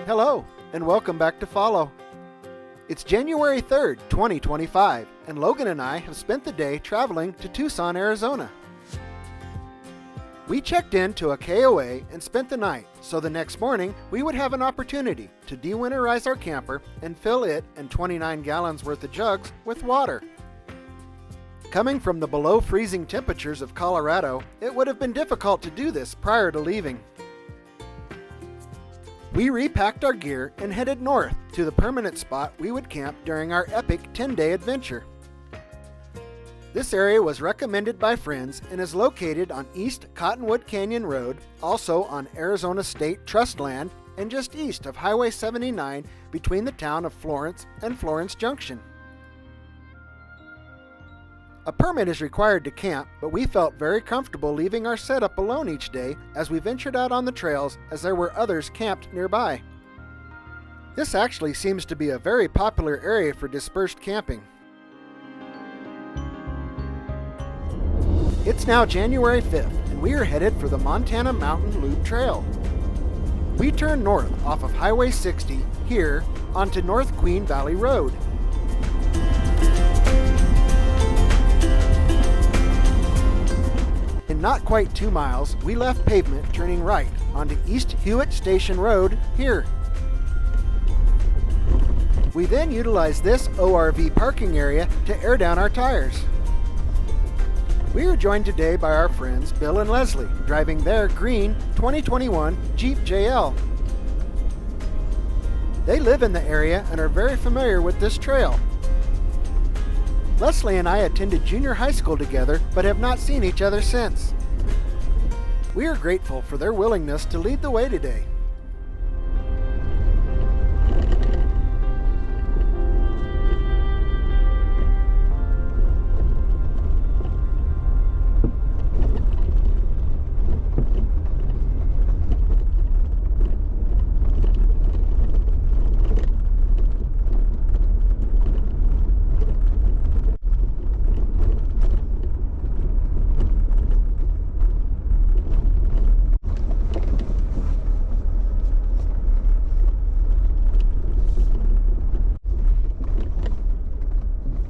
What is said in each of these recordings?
Hello, and welcome back to Follow. It's January 3rd, 2025, and Logan and I have spent the day traveling to Tucson, Arizona. We checked into a KOA and spent the night, so the next morning we would have an opportunity to de-winterize our camper and fill it and 29 gallons worth of jugs with water. Coming from the below freezing temperatures of Colorado, it would have been difficult to do this prior to leaving. We repacked our gear and headed north to the permanent spot we would camp during our epic 10-day adventure. This area was recommended by friends and is located on East Cottonwood Canyon Road, also on Arizona State Trust land and just east of Highway 79 between the town of Florence and Florence Junction. A permit is required to camp, but we felt very comfortable leaving our setup alone each day as we ventured out on the trails as there were others camped nearby. This actually seems to be a very popular area for dispersed camping. It's now January 5th, and we are headed for the Montana Mountain Loop Trail. We turn north off of Highway 60 here onto North Queen Valley Road. In not quite 2 miles, we left pavement turning right onto East Hewitt Station Road here. We then utilized this ORV parking area to air down our tires. We are joined today by our friends Bill and Leslie, driving their green 2021 Jeep JL. They live in the area and are very familiar with this trail. Leslie and I attended junior high school together, but have not seen each other since. We are grateful for their willingness to lead the way today.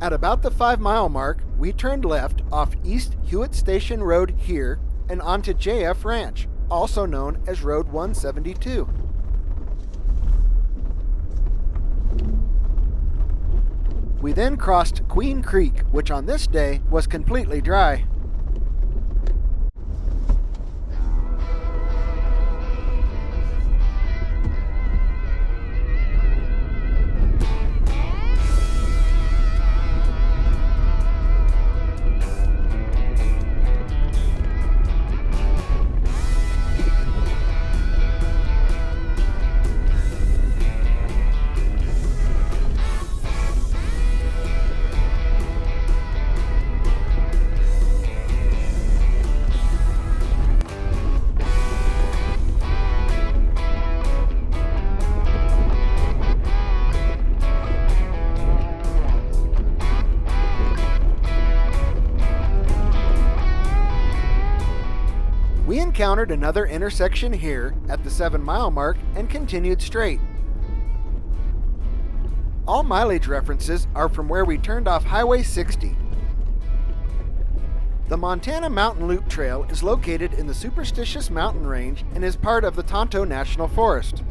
At about the 5-mile mark, we turned left off East Hewitt Station Road here and onto JF Ranch, also known as Road 172. We then crossed Queen Creek, which on this day was completely dry. We encountered another intersection here at the 7-mile mark and continued straight. All mileage references are from where we turned off Highway 60. The Montana Mountain Loop Trail is located in the Superstition Mountain Range and is part of the Tonto National Forest.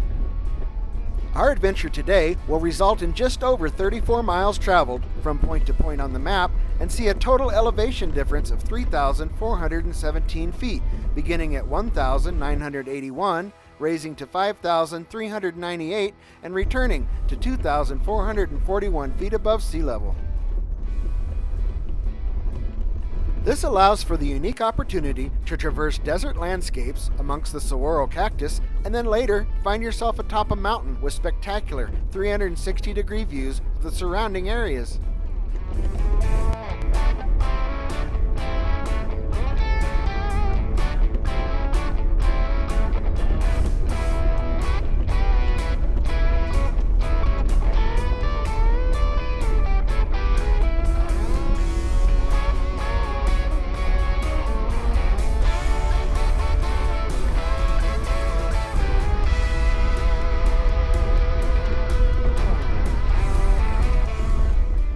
Our adventure today will result in just over 34 miles traveled from point to point on the map and see a total elevation difference of 3,417 feet, beginning at 1,981, raising to 5,398, and returning to 2,441 feet above sea level. This allows for the unique opportunity to traverse desert landscapes amongst the Saguaro Cactus and then later find yourself atop a mountain with spectacular 360-degree views of the surrounding areas.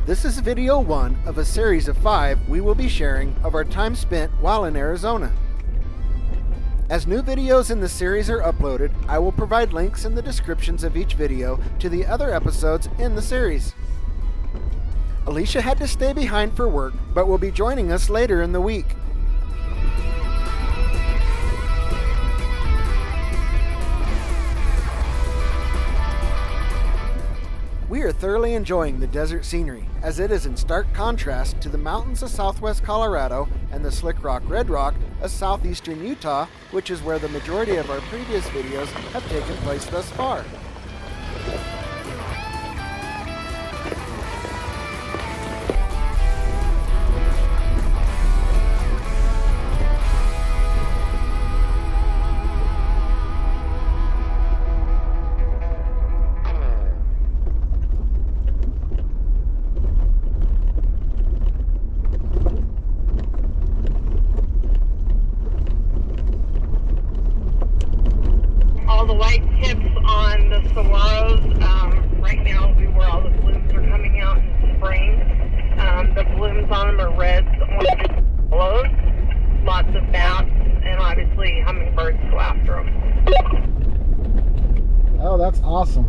This is video 1 of a series of 5 we will be sharing of our time spent while in Arizona. As new videos in the series are uploaded, I will provide links in the descriptions of each video to the other episodes in the series. Elisha had to stay behind for work, but will be joining us later in the week. We are thoroughly enjoying the desert scenery, as it is in stark contrast to the mountains of southwest Colorado and the slick rock Red Rock of southeastern Utah, which is where the majority of our previous videos have taken place thus far. All the white tips on the saguaros, right now will be where all the blooms are coming out in spring. The blooms on them are reds, oranges, yellows, lots of bats, and obviously hummingbirds go after them. Oh, that's awesome.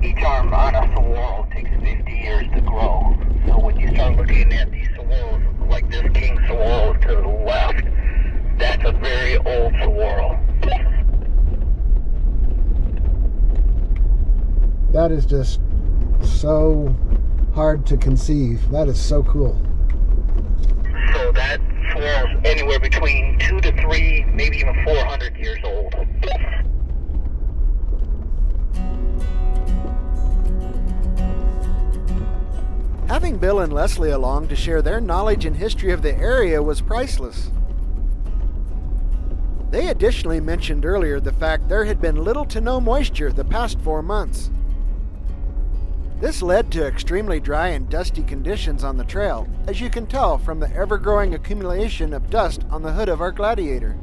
Each arm on a saguaro takes 50 years to grow. So when you start looking at these saguaros, like this king saguaro to the left, that's a very old saguaro. That is just so hard to conceive. That is so cool. So that saguaro is anywhere between 2 to 3, maybe even 400 years old. Having Bill and Leslie along to share their knowledge and history of the area was priceless. They additionally mentioned earlier the fact there had been little to no moisture the past 4 months. This led to extremely dry and dusty conditions on the trail, as you can tell from the ever-growing accumulation of dust on the hood of our Gladiator.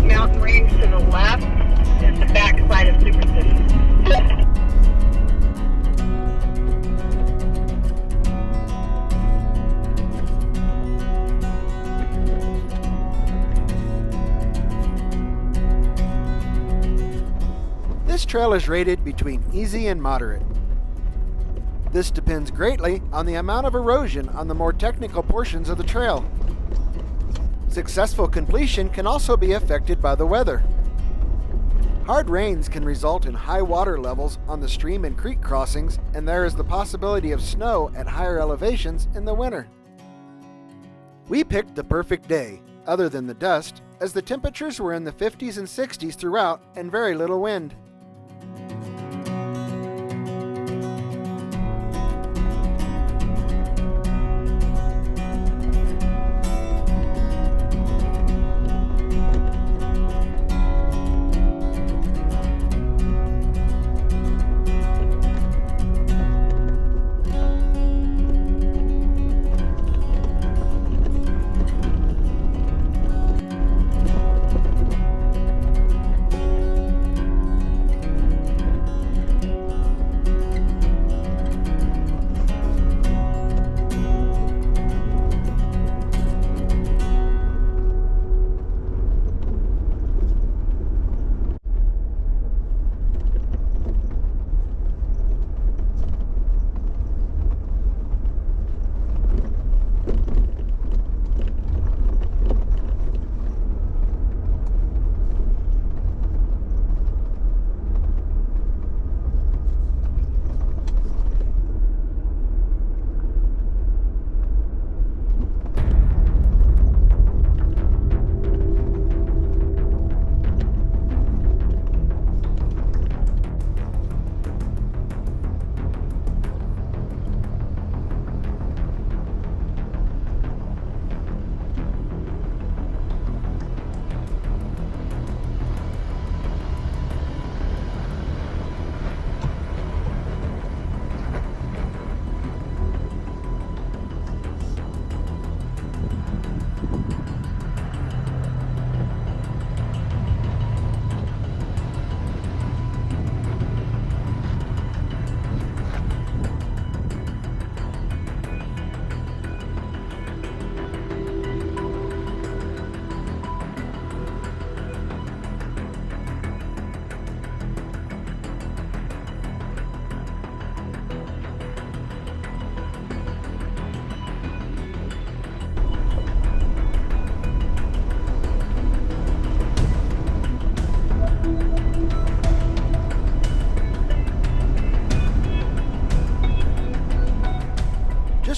Mountain Range to the left is the backside of Superstition. This trail is rated between easy and moderate. This depends greatly on the amount of erosion on the more technical portions of the trail. Successful completion can also be affected by the weather. Hard rains can result in high water levels on the stream and creek crossings, and there is the possibility of snow at higher elevations in the winter. We picked the perfect day, other than the dust, as the temperatures were in the 50s and 60s throughout and very little wind.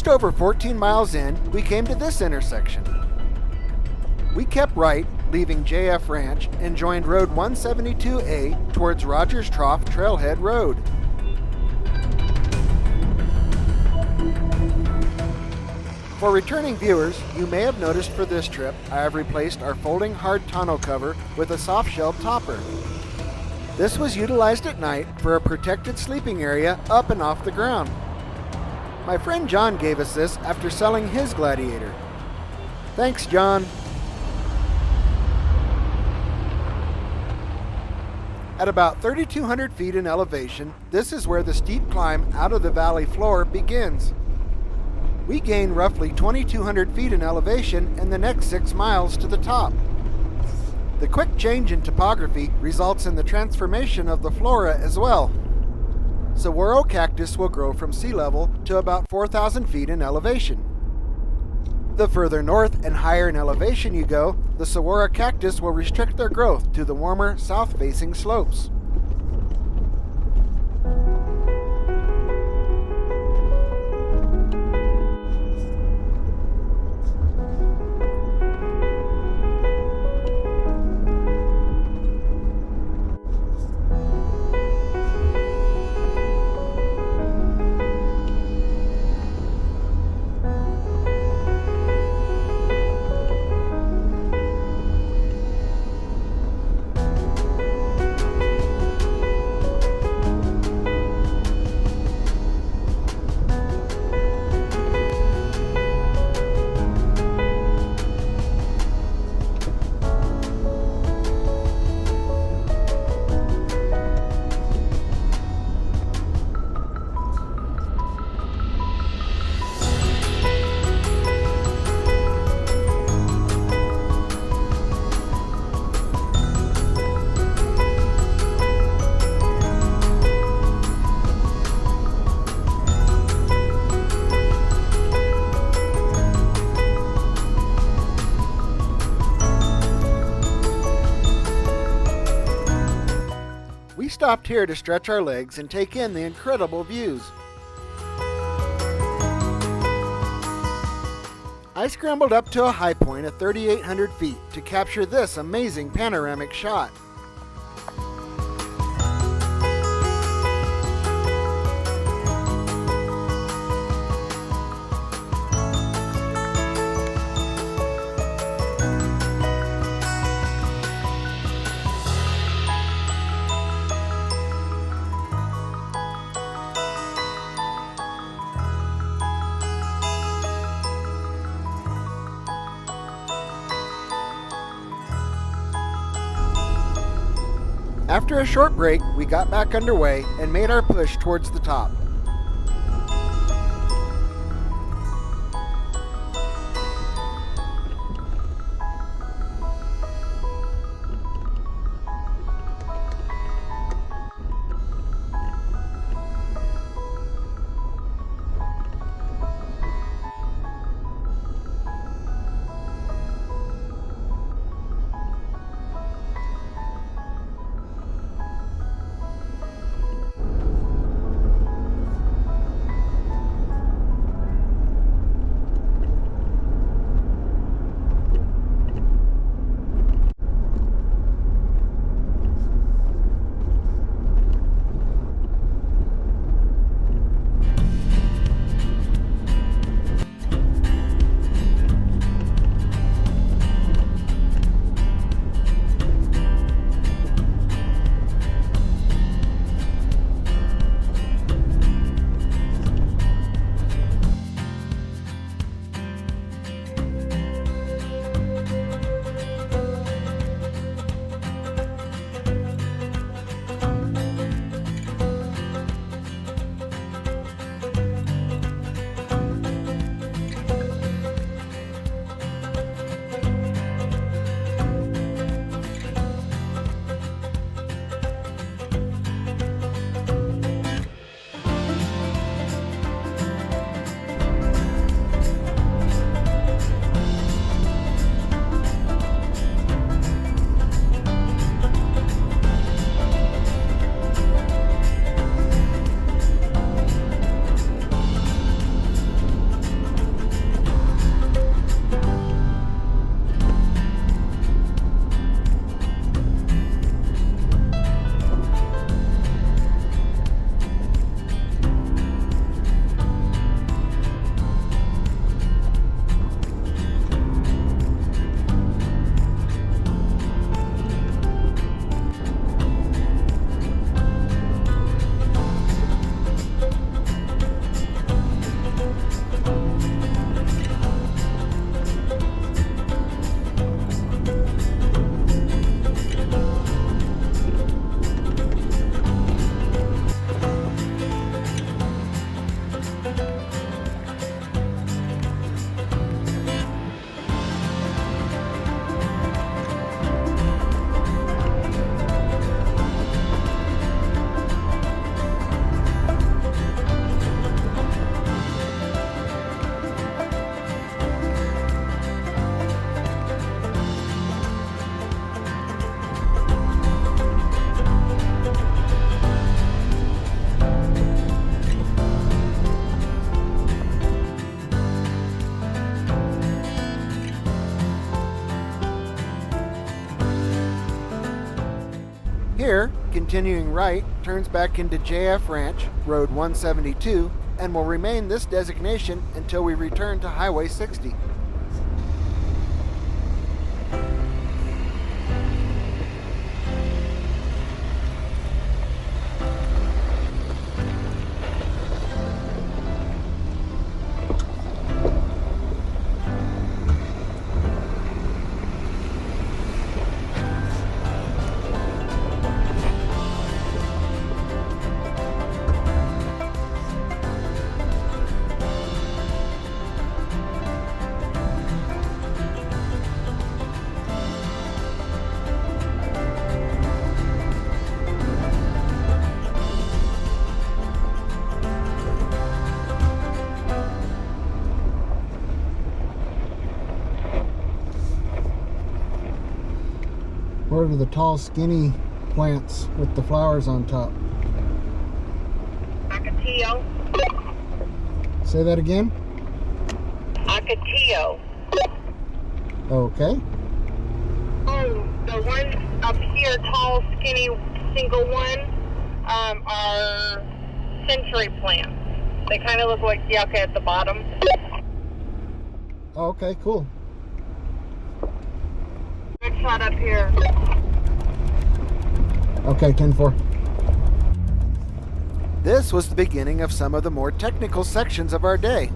Just over 14 miles in, we came to this intersection. We kept right, leaving JF Ranch, and joined Road 172A towards Rogers Trough Trailhead Road. For returning viewers, you may have noticed for this trip, I have replaced our folding hard tonneau cover with a soft-shelled topper. This was utilized at night for a protected sleeping area up and off the ground. My friend John gave us this after selling his Gladiator. Thanks, John. At about 3,200 feet in elevation, this is where the steep climb out of the valley floor begins. We gain roughly 2,200 feet in elevation in the next 6 miles to the top. The quick change in topography results in the transformation of the flora as well. Saguaro cactus will grow from sea level to about 4,000 feet in elevation. The further north and higher in elevation you go, the Saguaro cactus will restrict their growth to the warmer south-facing slopes. We stopped here to stretch our legs and take in the incredible views. I scrambled up to a high point of 3,800 feet to capture this amazing panoramic shot. After a short break, we got back underway and made our push towards the top. Continuing right turns back into JF Ranch, Road 172, and will remain this designation until we return to Highway 60. What are the tall, skinny plants with the flowers on top? Ocotillo. Say that again? Ocotillo. Okay. Oh, the ones up here, tall, skinny, single one, are century plants. They kind of look like yucca at the bottom. Okay, cool. Good shot up here. Okay, 10-4. This was the beginning of some of the more technical sections of our day.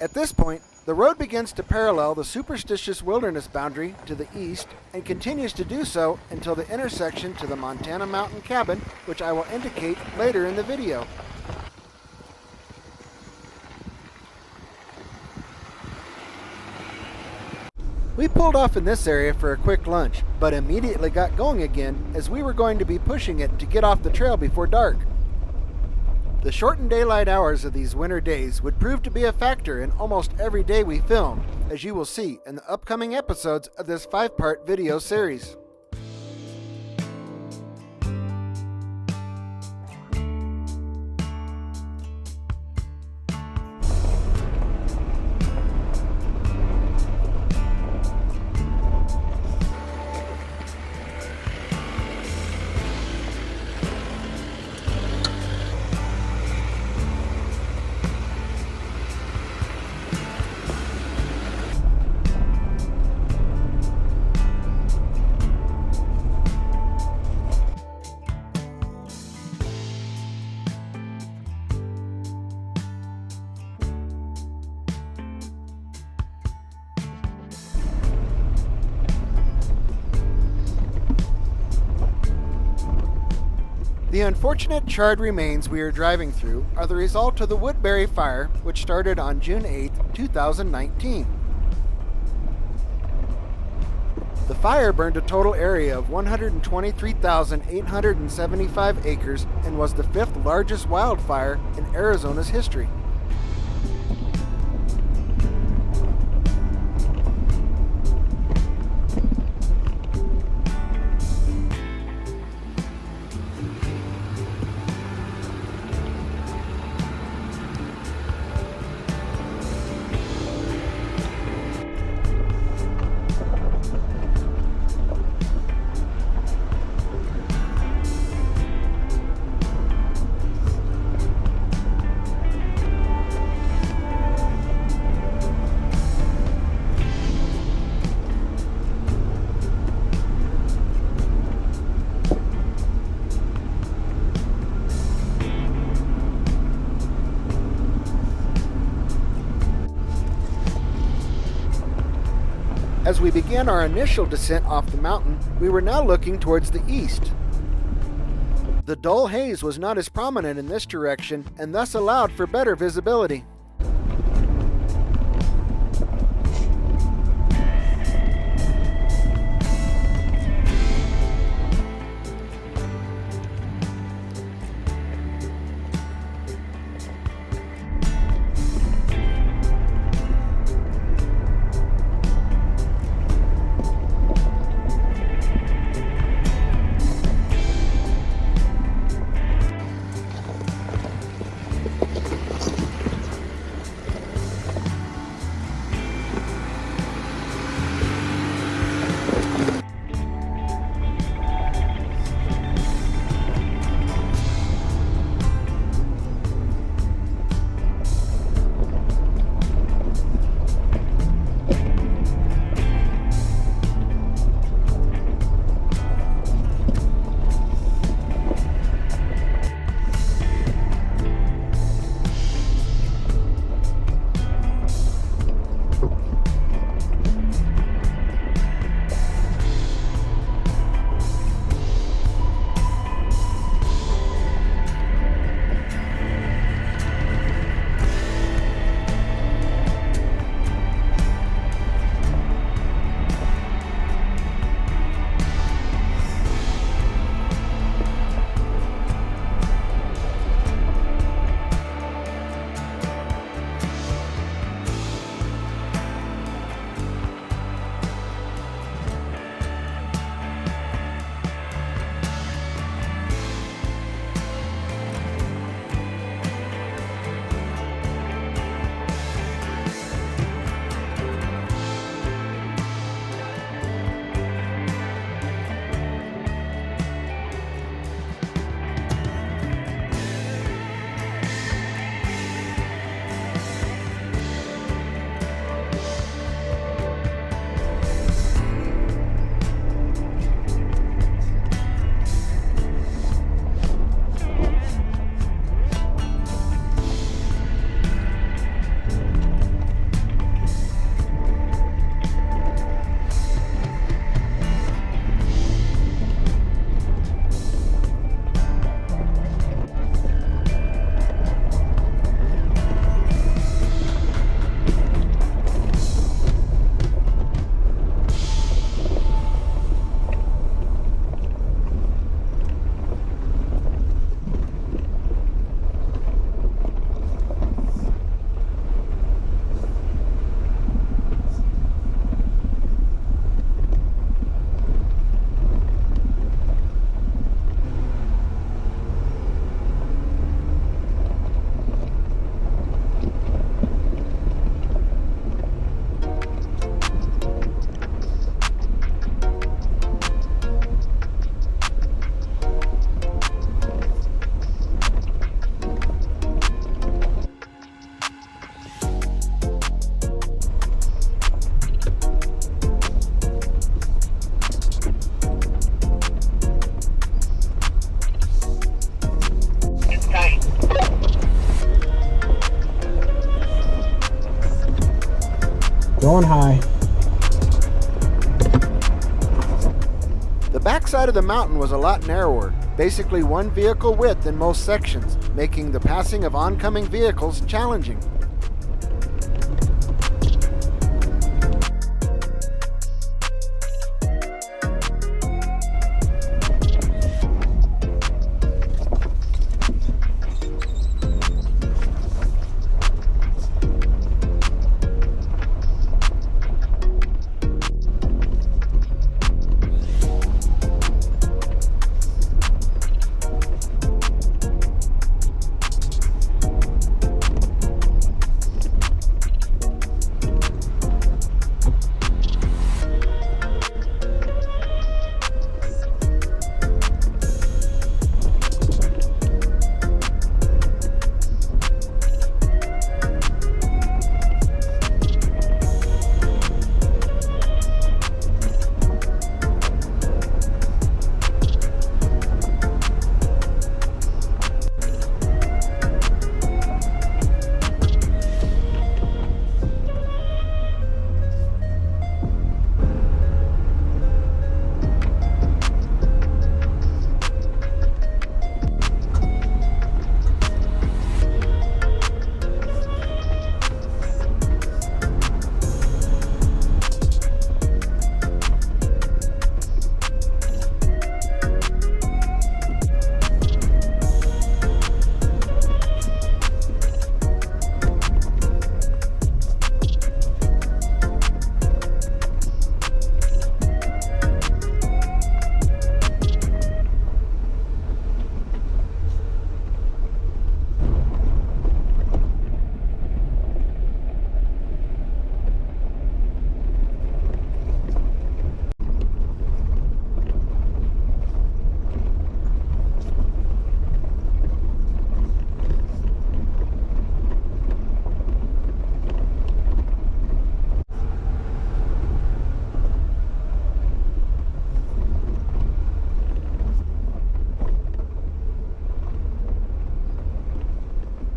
At this point, the road begins to parallel the Superstitious Wilderness boundary to the east and continues to do so until the intersection to the Montana Mountain Cabin, which I will indicate later in the video. We pulled off in this area for a quick lunch, but immediately got going again as we were going to be pushing it to get off the trail before dark. The shortened daylight hours of these winter days would prove to be a factor in almost every day we filmed, as you will see in the upcoming episodes of this 5-part video series. The unfortunate charred remains we are driving through are the result of the Woodbury Fire, which started on June 8, 2019. The fire burned a total area of 123,875 acres and was the 5th largest wildfire in Arizona's history. As we began our initial descent off the mountain, we were now looking towards the east. The dull haze was not as prominent in this direction and thus allowed for better visibility. backside of the mountain was a lot narrower, basically one vehicle width in most sections, making the passing of oncoming vehicles challenging.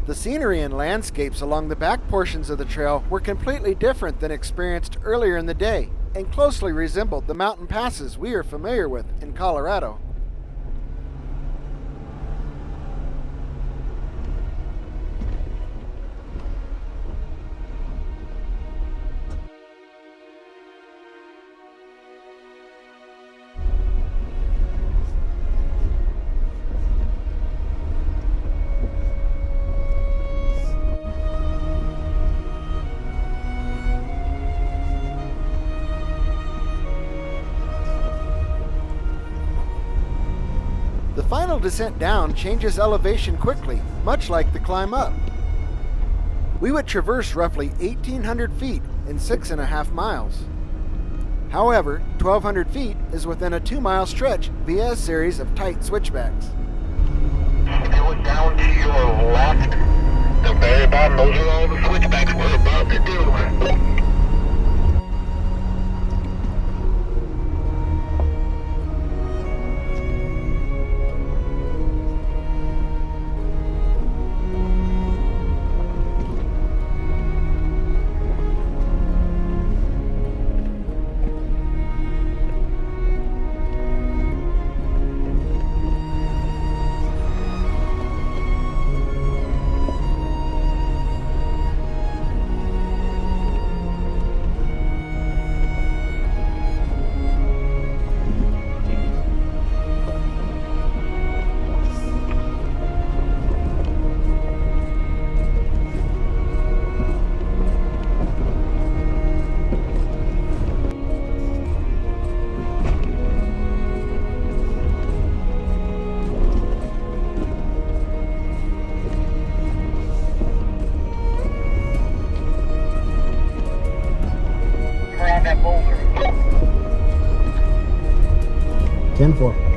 The scenery and landscapes along the back portions of the trail were completely different than experienced earlier in the day, and closely resembled the mountain passes we are familiar with in Colorado. The final descent down changes elevation quickly, much like the climb up. We would traverse roughly 1,800 feet in 6.5 miles. However, 1,200 feet is within a 2-mile stretch via a series of tight switchbacks. If you look down to your left, the very bottom, those are all the switchbacks we're about to do. That boulder. 10-4.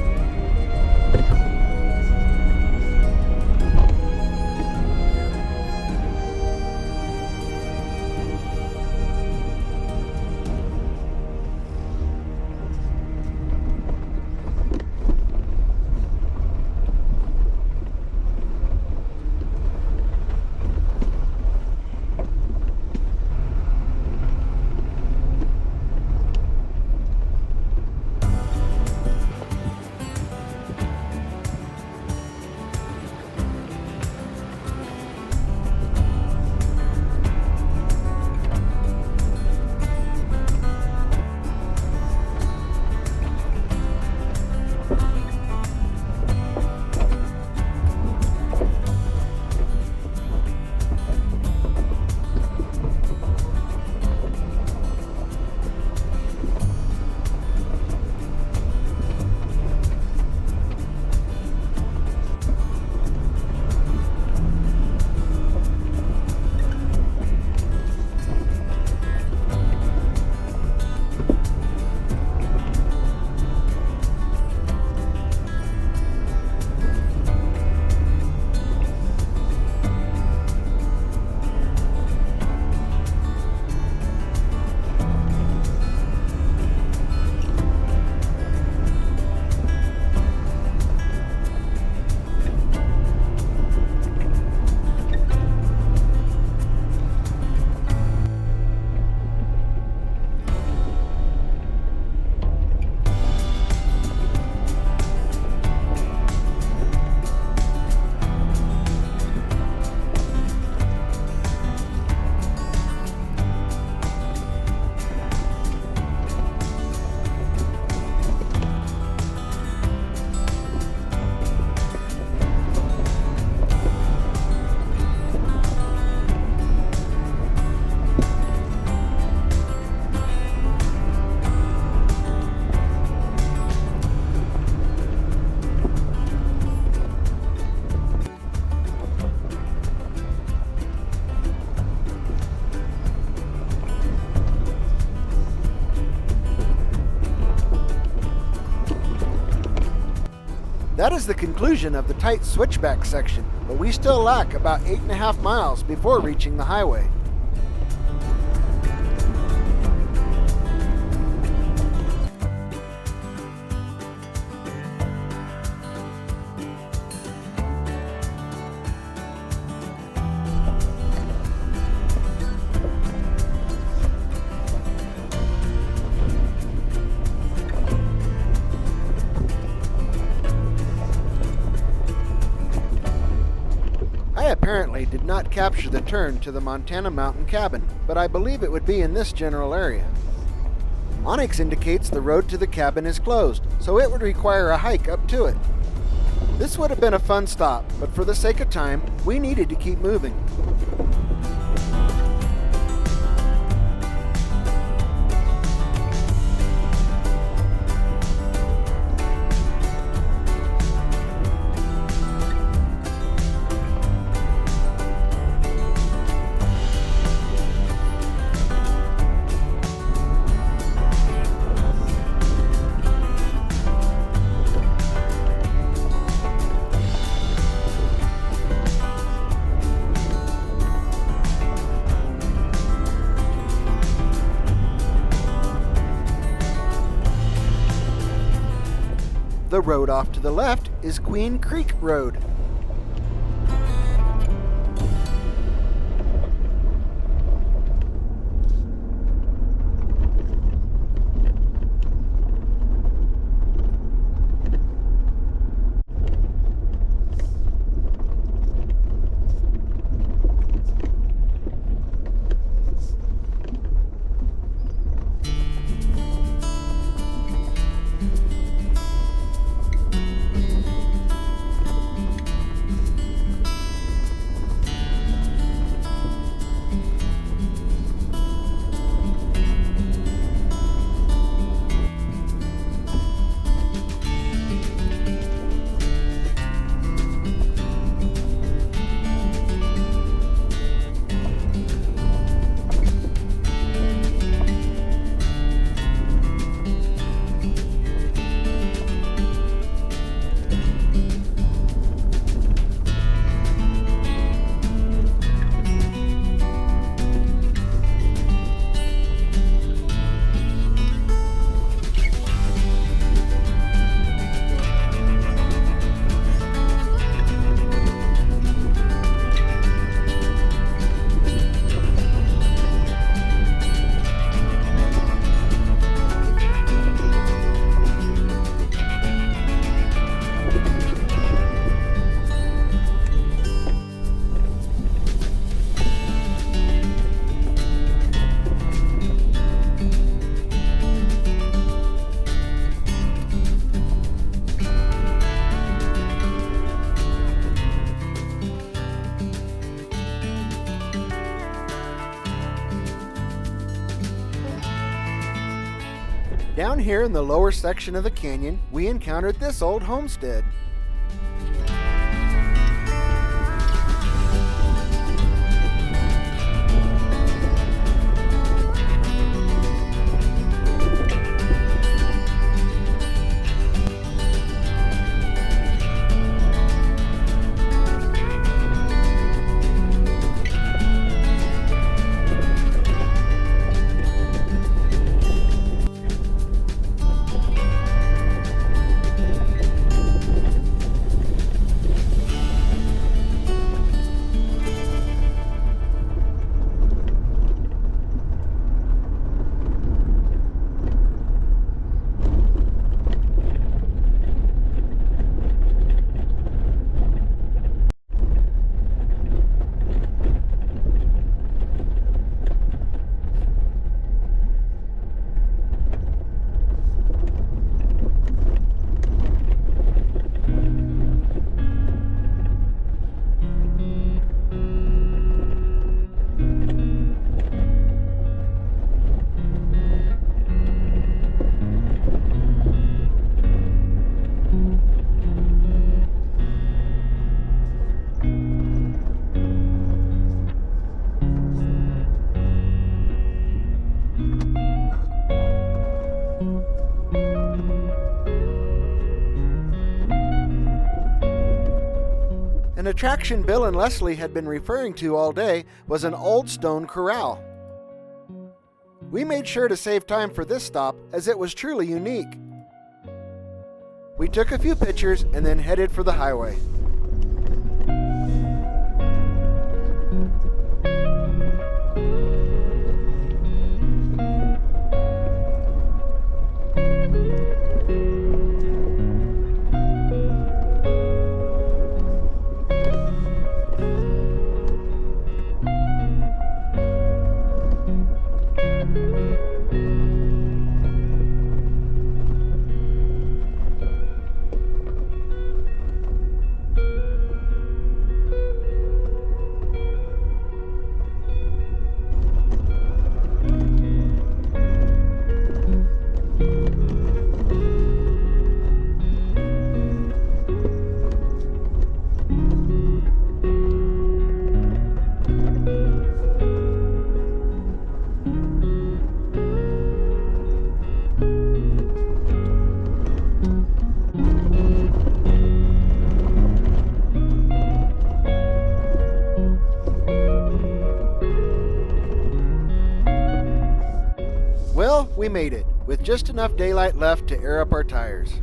That is the conclusion of the tight switchback section, but we still lack about 8.5 miles before reaching the highway. I apparently did not capture the turn to the Montana Mountain cabin, but I believe it would be in this general area. Onyx indicates the road to the cabin is closed, so it would require a hike up to it. This would have been a fun stop, but for the sake of time, we needed to keep moving. The road off to the left is Queen Creek Road. Down here in the lower section of the canyon, we encountered this old homestead. An attraction Bill and Leslie had been referring to all day was an old stone corral. We made sure to save time for this stop as it was truly unique. We took a few pictures and then headed for the highway. Well, we made it, with just enough daylight left to air up our tires.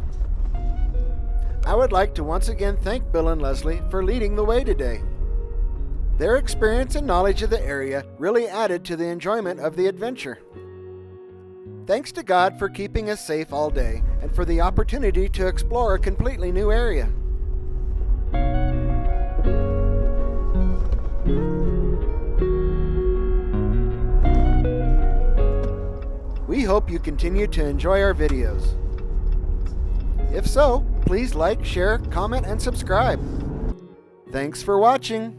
I would like to once again thank Bill and Leslie for leading the way today. Their experience and knowledge of the area really added to the enjoyment of the adventure. Thanks to God for keeping us safe all day and for the opportunity to explore a completely new area. We hope you continue to enjoy our videos. If so, please like, share, comment, and subscribe. Thanks for watching.